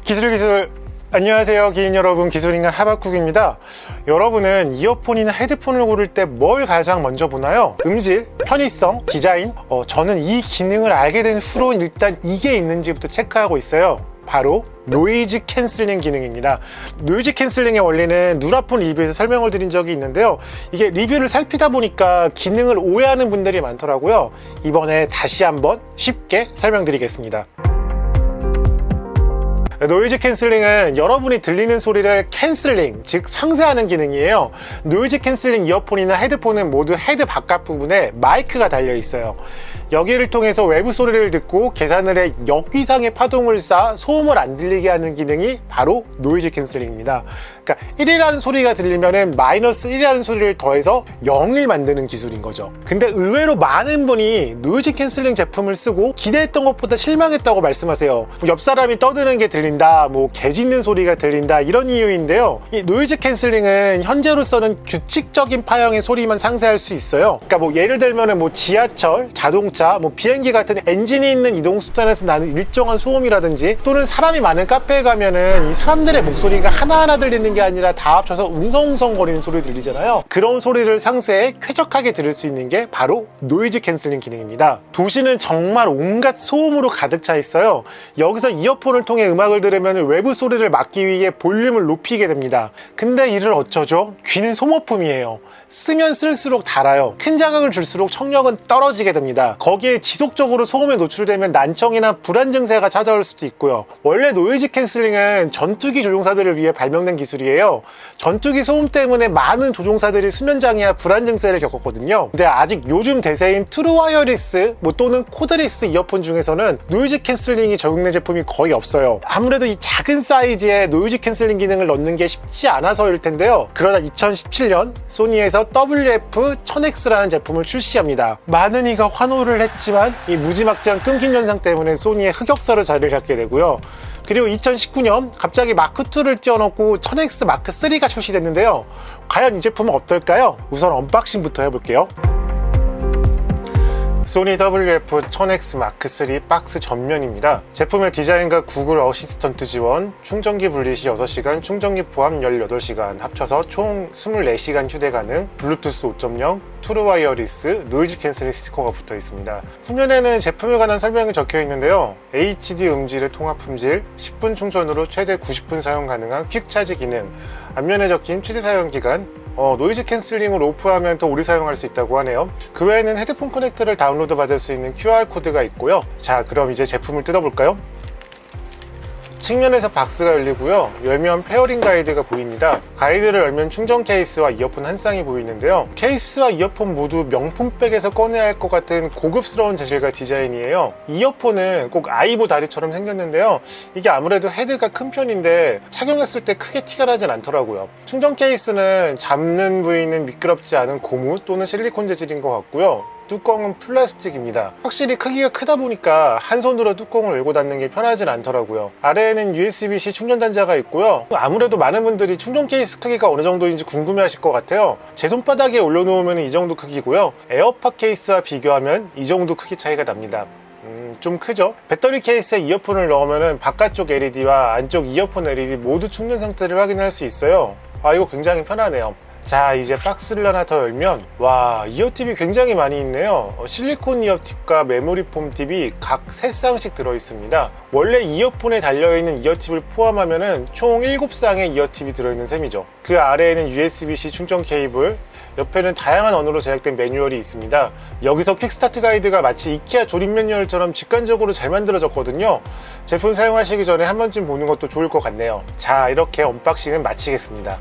기술 안녕하세요 기인 여러분, 기술인간 하박국입니다. 여러분은 이어폰이나 헤드폰을 고를 때 뭘 가장 먼저 보나요? 음질, 편의성, 디자인? 저는 이 기능을 알게 된 후로 일단 이게 있는지부터 체크하고 있어요. 바로 노이즈 캔슬링 기능입니다. 노이즈 캔슬링의 원리는 누라폰 리뷰에서 설명을 드린 적이 있는데요, 이게 리뷰를 살피다 보니까 기능을 오해하는 분들이 많더라고요. 이번에 다시 한번 쉽게 설명드리겠습니다. 노이즈 캔슬링은 여러분이 들리는 소리를 캔슬링, 즉 상쇄하는 기능이에요. 노이즈 캔슬링 이어폰이나 헤드폰은 모두 헤드 바깥 부분에 마이크가 달려 있어요. 여기를 통해서 외부 소리를 듣고 계산을 해 역위상의 파동을 쏴 소음을 안 들리게 하는 기능이 바로 노이즈 캔슬링입니다. 그러니까 1이라는 소리가 들리면은 마이너스 1이라는 소리를 더해서 0을 만드는 기술인 거죠. 근데 의외로 많은 분이 노이즈 캔슬링 제품을 쓰고 기대했던 것보다 실망했다고 말씀하세요. 옆 사람이 떠드는 게 들린다, 개 짖는 소리가 들린다, 이런 이유인데요, 이 노이즈 캔슬링은 현재로서는 규칙적인 파형의 소리만 상쇄할 수 있어요. 그러니까 예를 들면은 지하철, 자동차, 비행기 같은 엔진이 있는 이동수단에서 나는 일정한 소음이라든지, 또는 사람이 많은 카페에 가면은 이 사람들의 목소리가 하나하나 들리는 게 아니라 다 합쳐서 웅성웅성 거리는 소리 들리잖아요. 그런 소리를 상쇄해 쾌적하게 들을 수 있는 게 바로 노이즈 캔슬링 기능입니다. 도시는 정말 온갖 소음으로 가득 차 있어요. 여기서 이어폰을 통해 음악을 들으면 외부 소리를 막기 위해 볼륨을 높이게 됩니다. 근데 이를 어쩌죠? 귀는 소모품이에요. 쓰면 쓸수록 닳아요. 큰 자극을 줄수록 청력은 떨어지게 됩니다. 거기에 지속적으로 소음에 노출되면 난청이나 불안 증세가 찾아올 수도 있고요. 원래 노이즈 캔슬링은 전투기 조종사들을 위해 발명된 기술이에요. 전투기 소음 때문에 많은 조종사들이 수면장애와 불안 증세를 겪었거든요. 근데 아직 요즘 대세인 트루 와이어리스 또는 코드리스 이어폰 중에서는 노이즈 캔슬링이 적용된 제품이 거의 없어요. 아무래도 이 작은 사이즈에 노이즈 캔슬링 기능을 넣는 게 쉽지 않아서일 텐데요. 그러다 2017년 소니에서 WF-1000X라는 제품을 출시합니다. 많은 이가 환호를 했지만 이 무지막지한 끊김 현상 때문에 소니의 흑역사로 자리를 잡게 되고요. 그리고 2019년 갑자기 마크2를 띄워놓고 1000X 마크3가 출시됐는데요. 과연 이 제품은 어떨까요? 우선 언박싱부터 해볼게요. 소니 WF-1000X 마크3 박스 전면입니다. 제품의 디자인과 구글 어시스턴트 지원, 충전기 분리 시 6시간, 충전기 포함 18시간, 합쳐서 총 24시간 휴대 가능, 블루투스 5.0, 트루 와이어리스, 노이즈 캔슬링 스티커가 붙어 있습니다. 후면에는 제품에 관한 설명이 적혀 있는데요, HD 음질의 통합 품질, 10분 충전으로 최대 90분 사용 가능한 퀵차지 기능, 앞면에 적힌 최대 사용 기간, 노이즈 캔슬링을 오프하면 더 오래 사용할 수 있다고 하네요. 그 외에는 헤드폰 커넥터를 다운로드 받을 수 있는 QR코드가 있고요. 자, 그럼 이제 제품을 뜯어볼까요? 측면에서 박스가 열리고요, 열면 페어링 가이드가 보입니다. 가이드를 열면 충전 케이스와 이어폰 한 쌍이 보이는데요, 케이스와 이어폰 모두 명품백에서 꺼내야 할 것 같은 고급스러운 재질과 디자인이에요. 이어폰은 꼭 아이보 다리처럼 생겼는데요, 이게 아무래도 헤드가 큰 편인데 착용했을 때 크게 티가 나진 않더라고요. 충전 케이스는 잡는 부위는 미끄럽지 않은 고무 또는 실리콘 재질인 것 같고요, 뚜껑은 플라스틱입니다. 확실히 크기가 크다 보니까 한 손으로 뚜껑을 열고 닫는 게 편하진 않더라고요. 아래에는 USB-C 충전 단자가 있고요, 아무래도 많은 분들이 충전 케이스 크기가 어느 정도인지 궁금해 하실 것 같아요. 제 손바닥에 올려놓으면 이 정도 크기고요, 에어팟 케이스와 비교하면 이 정도 크기 차이가 납니다. 좀 크죠? 배터리 케이스에 이어폰을 넣으면 바깥쪽 LED와 안쪽 이어폰 LED 모두 충전 상태를 확인할 수 있어요. 이거 굉장히 편하네요. 자, 이제 박스를 하나 더 열면, 와, 이어팁이 굉장히 많이 있네요. 실리콘 이어팁과 메모리 폼 팁이 각 3쌍씩 들어있습니다. 원래 이어폰에 달려있는 이어팁을 포함하면 총 7쌍의 이어팁이 들어있는 셈이죠. 그 아래에는 USB-C 충전 케이블, 옆에는 다양한 언어로 제작된 매뉴얼이 있습니다. 여기서 퀵스타트 가이드가 마치 이케아 조립 매뉴얼처럼 직관적으로 잘 만들어졌거든요. 제품 사용하시기 전에 한 번쯤 보는 것도 좋을 것 같네요. 자, 이렇게 언박싱을 마치겠습니다.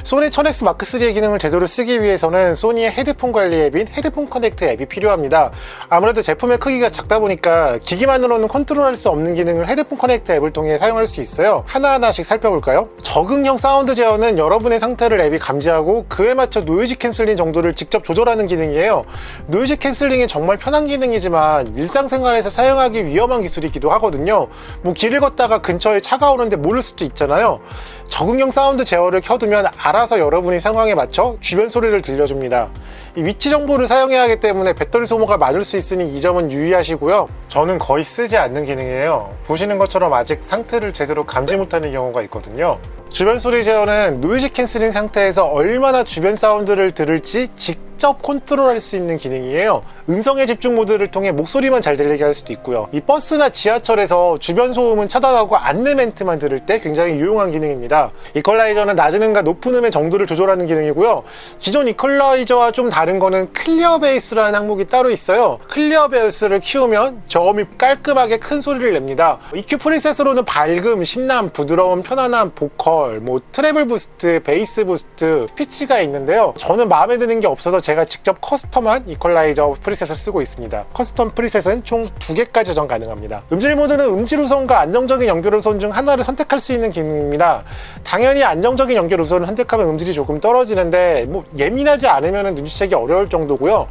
소니 1000X 마크3의 기능을 제대로 쓰기 위해서는 소니의 헤드폰 관리 앱인 헤드폰 커넥트 앱이 필요합니다. 아무래도 제품의 크기가 작다 보니까 기기만으로는 컨트롤할 수 없는 기능을 헤드폰 커넥트 앱을 통해 사용할 수 있어요. 하나하나씩 살펴볼까요? 적응형 사운드 제어는 여러분의 상태를 앱이 감지하고 그에 맞춰 노이즈 캔슬링 정도를 직접 조절하는 기능이에요. 노이즈 캔슬링이 정말 편한 기능이지만 일상생활에서 사용하기 위험한 기술이기도 하거든요. 길을 걷다가 근처에 차가 오는데 모를 수도 있잖아요. 적응형 사운드 제어를 켜두면 알아서 여러분이 상황에 맞춰 주변 소리를 들려줍니다. 이 위치 정보를 사용해야 하기 때문에 배터리 소모가 많을 수 있으니 이 점은 유의하시고요. 저는 거의 쓰지 않는 기능이에요. 보시는 것처럼 아직 상태를 제대로 감지 못하는 경우가 있거든요. 주변 소리 제어는 노이즈 캔슬링 상태에서 얼마나 주변 사운드를 들을지 직접 컨트롤할 수 있는 기능이에요. 음성의 집중 모드를 통해 목소리만 잘 들리게 할 수도 있고요. 이 버스나 지하철에서 주변 소음은 차단하고 안내 멘트만 들을 때 굉장히 유용한 기능입니다. 이퀄라이저는 낮은 음과 높은 음의 정도를 조절하는 기능이고요. 기존 이퀄라이저와 좀 다른 거는 클리어 베이스라는 항목이 따로 있어요. 클리어 베이스를 키우면 저음이 깔끔하게 큰 소리를 냅니다. EQ 프리셋으로는 밝음, 신남, 부드러움, 편안함, 보컬, 트래블 부스트, 베이스 부스트, 피치가 있는데요. 저는 마음에 드는 게 없어서 제가 직접 커스텀한 이퀄라이저 프리셋을 쓰고 있습니다. 커스텀 프리셋은 총 2개까지 저장 가능합니다. 음질 모드는 음질 우선과 안정적인 연결 우선 중 하나를 선택할 수 있는 기능입니다. 당연히 안정적인 연결 우선을 선택하면 음질이 조금 떨어지는데 예민하지 않으면 눈치채기 어려울 정도고요.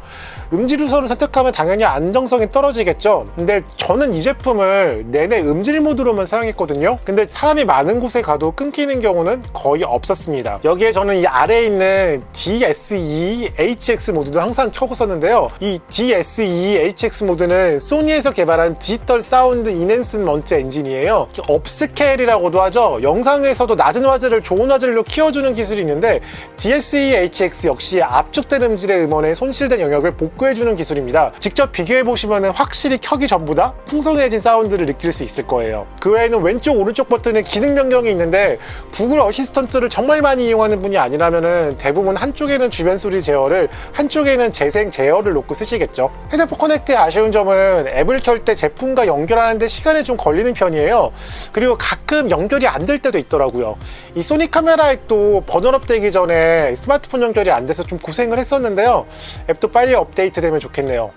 음질 우선을 선택하면 당연히 안정성이 떨어지겠죠. 근데 저는 이 제품을 내내 음질 모드로만 사용했거든요. 근데 사람이 많은 곳에 가도 끊기는 경우는 거의 없었습니다. 여기에 저는 이 아래에 있는 DSE-HX 모드도 항상 켜고 썼는데요. 이 DSE-HX 모드는 소니에서 개발한 디지털 사운드 인핸스먼트 엔진이에요. 업스케일이라고도 하죠. 영상에서도 낮은 화질을 좋은 화질로 키워주는 기술이 있는데 DSE-HX 역시 압축된 음질의 음원에 손실된 영역을 복구해주는 기술입니다. 직접 비교해보시면 확실히 켜기 전보다 풍성해진 사운드를 느낄 수 있을 거예요. 그 외에는 왼쪽 오른쪽 버튼에 기능 변경이 있는데 구글 어시스턴트를 정말 많이 이용하는 분이 아니라면 대부분 한쪽에는 주변 소리 제어를 한쪽에는 재생 제어를 놓고 쓰시겠죠. 헤드폰 커넥트의 아쉬운 점은 앱을 켤 때 제품과 연결하는데 시간이 좀 걸리는 편이에요. 그리고 가끔 연결이 안 될 때도 있더라고요. 이 소니 카메라 앱도 버전업 되기 전에 스마트폰 연결이 안 돼서 좀 고생을 했었는데요. 앱도 빨리 업데이트 되면 좋겠네요.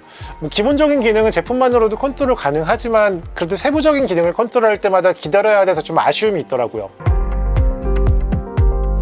기본적인 기능은 제품만으로도 컨트롤 가능하지만 그래도 세부적인 기능을 컨트롤할 때마다 기다려야 돼서 좀 아쉬움이 있더라고요.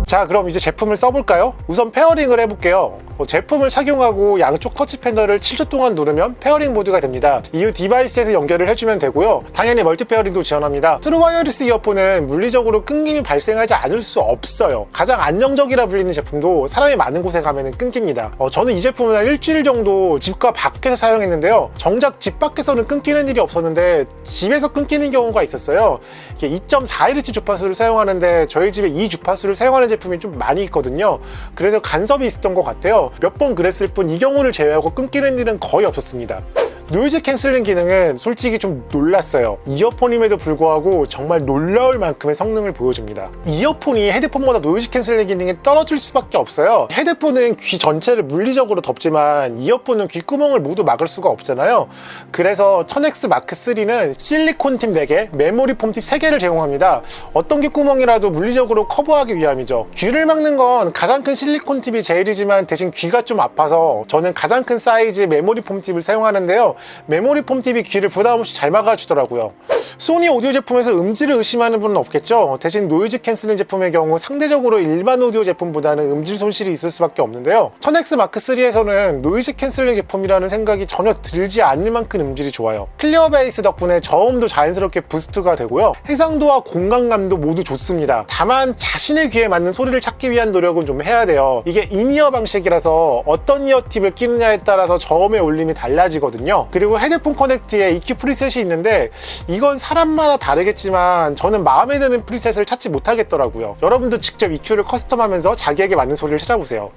자, 그럼 이제 제품을 써볼까요? 우선 페어링을 해볼게요. 제품을 착용하고 양쪽 터치 패널을 7초 동안 누르면 페어링 모드가 됩니다. 이후 디바이스에서 연결을 해주면 되고요. 당연히 멀티 페어링도 지원합니다. 트루 와이어리스 이어폰은 물리적으로 끊김이 발생하지 않을 수 없어요. 가장 안정적이라 불리는 제품도 사람이 많은 곳에 가면 끊깁니다. 저는 이 제품은 한 일주일 정도 집과 밖에서 사용했는데요. 정작 집 밖에서는 끊기는 일이 없었는데 집에서 끊기는 경우가 있었어요. 2.4Hz 주파수를 사용하는데 저희 집에 이 주파수를 사용하는 제품이 좀 많이 있거든요. 그래서 간섭이 있었던 것 같아요. 몇 번 그랬을 뿐 이 경우를 제외하고 끊기는 일은 거의 없었습니다. 노이즈 캔슬링 기능은 솔직히 좀 놀랐어요. 이어폰임에도 불구하고 정말 놀라울 만큼의 성능을 보여줍니다. 이어폰이 헤드폰보다 노이즈 캔슬링 기능이 떨어질 수밖에 없어요. 헤드폰은 귀 전체를 물리적으로 덮지만 이어폰은 귓구멍을 모두 막을 수가 없잖아요. 그래서 1000X 마크 3는 실리콘 팁 4개, 메모리 폼 팁 3개를 제공합니다. 어떤 귓구멍이라도 물리적으로 커버하기 위함이죠. 귀를 막는 건 가장 큰 실리콘 팁이 제일이지만 대신 귀가 좀 아파서 저는 가장 큰 사이즈의 메모리 폼 팁을 사용하는데요. 메모리 폼 팁이 귀를 부담 없이 잘 막아주더라고요. 소니 오디오 제품에서 음질을 의심하는 분은 없겠죠. 대신 노이즈 캔슬링 제품의 경우 상대적으로 일반 오디오 제품보다는 음질 손실이 있을 수밖에 없는데요. 1000X 마크 3에서는 노이즈 캔슬링 제품이라는 생각이 전혀 들지 않을 만큼 음질이 좋아요. 클리어 베이스 덕분에 저음도 자연스럽게 부스트가 되고요. 해상도와 공간감도 모두 좋습니다. 다만 자신의 귀에 맞는 소리를 찾기 위한 노력은 좀 해야 돼요. 이게 인이어 방식이라서 어떤 이어 팁을 끼느냐에 따라서 저음의 울림이 달라지거든요. 그리고 헤드폰 커넥트에 EQ 프리셋이 있는데 이건 사람마다 다르겠지만 저는 마음에 드는 프리셋을 찾지 못하겠더라고요. 여러분도 직접 EQ를 커스텀하면서 자기에게 맞는 소리를 찾아보세요.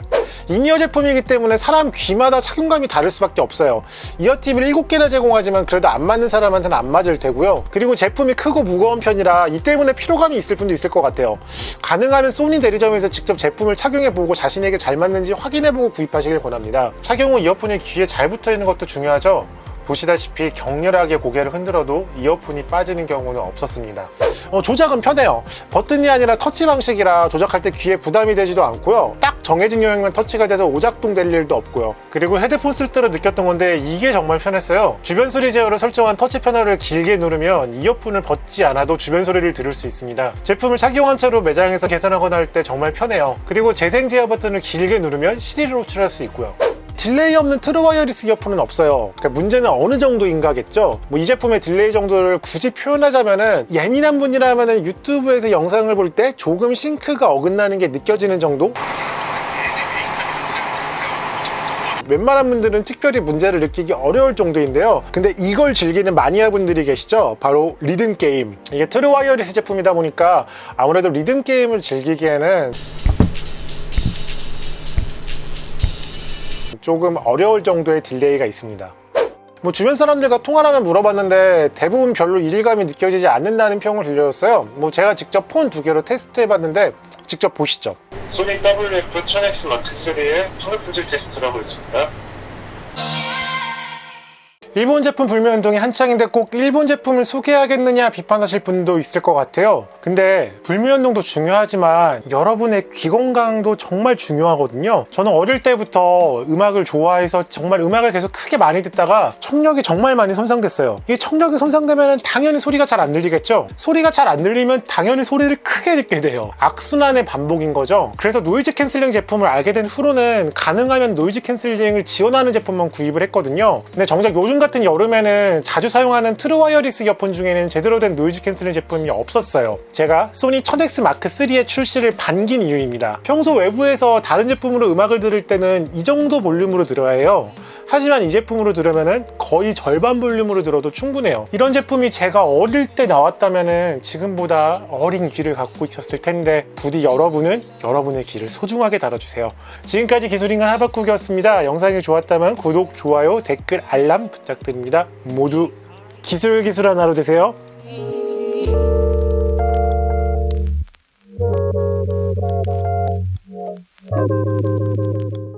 인이어 제품이기 때문에 사람 귀마다 착용감이 다를 수밖에 없어요. 이어팁을 7개나 제공하지만 그래도 안 맞는 사람한테는 안 맞을 테고요. 그리고 제품이 크고 무거운 편이라 이 때문에 피로감이 있을 분도 있을 것 같아요. 가능하면 소니 대리점에서 직접 제품을 착용해보고 자신에게 잘 맞는지 확인해보고 구입하시길 권합니다. 착용 후 이어폰이 귀에 잘 붙어있는 것도 중요하죠. 보시다시피 격렬하게 고개를 흔들어도 이어폰이 빠지는 경우는 없었습니다. 조작은 편해요. 버튼이 아니라 터치 방식이라 조작할 때 귀에 부담이 되지도 않고요. 딱 정해진 영역만 터치가 돼서 오작동 될 일도 없고요. 그리고 헤드폰 쓸 때로 느꼈던 건데 이게 정말 편했어요. 주변 소리 제어를 설정한 터치 패널을 길게 누르면 이어폰을 벗지 않아도 주변 소리를 들을 수 있습니다. 제품을 착용한 채로 매장에서 계산하거나 할 때 정말 편해요. 그리고 재생 제어 버튼을 길게 누르면 CD를 호출할 수 있고요. 딜레이 없는 트루 와이어리스 이어폰은 없어요. 그러니까 문제는 어느 정도인가겠죠. 뭐 이 제품의 딜레이 정도를 굳이 표현하자면은 예민한 분이라면은 유튜브에서 영상을 볼 때 조금 싱크가 어긋나는 게 느껴지는 정도? 웬만한 분들은 특별히 문제를 느끼기 어려울 정도인데요. 근데 이걸 즐기는 마니아 분들이 계시죠. 바로 리듬 게임. 이게 트루 와이어리스 제품이다 보니까 아무래도 리듬 게임을 즐기기에는 조금 어려울 정도의 딜레이가 있습니다. 뭐 주변 사람들과 통화를 하면 물어봤는데 대부분 별로 이질감이 느껴지지 않는다는 평을 들려줬어요. 뭐 제가 직접 폰 2개로 테스트 해봤는데 직접 보시죠. 소니 WF-1000X 마크3의 통합 품질 테스트를 하고 있습니다. 일본 제품 불매운동이 한창인데 꼭 일본 제품을 소개하겠느냐 비판하실 분도 있을 것 같아요. 근데 불매운동도 중요하지만 여러분의 귀 건강도 정말 중요하거든요. 저는 어릴 때부터 음악을 좋아해서 정말 음악을 계속 크게 많이 듣다가 청력이 정말 많이 손상됐어요. 이게 청력이 손상되면 당연히 소리가 잘 안 들리겠죠. 소리가 잘 안 들리면 당연히 소리를 크게 듣게 돼요. 악순환의 반복인 거죠. 그래서 노이즈 캔슬링 제품을 알게 된 후로는 가능하면 노이즈 캔슬링을 지원하는 제품만 구입을 했거든요. 근데 정작 요즘 같은 여름에는 자주 사용하는 트루 와이어리스 이어폰 중에는 제대로 된 노이즈 캔슬링 제품이 없었어요. 제가 소니 1000X 마크3의 출시를 반긴 이유입니다. 평소 외부에서 다른 제품으로 음악을 들을 때는 이 정도 볼륨으로 들어야 해요. 하지만 이 제품으로 들으면 거의 절반 볼륨으로 들어도 충분해요. 이런 제품이 제가 어릴 때 나왔다면 지금보다 어린 귀를 갖고 있었을 텐데 부디 여러분은 여러분의 귀를 소중하게 다뤄주세요. 지금까지 기술인간 하박국이었습니다. 영상이 좋았다면 구독, 좋아요, 댓글, 알람 부탁드립니다. 모두 기술기술한 하루 되세요.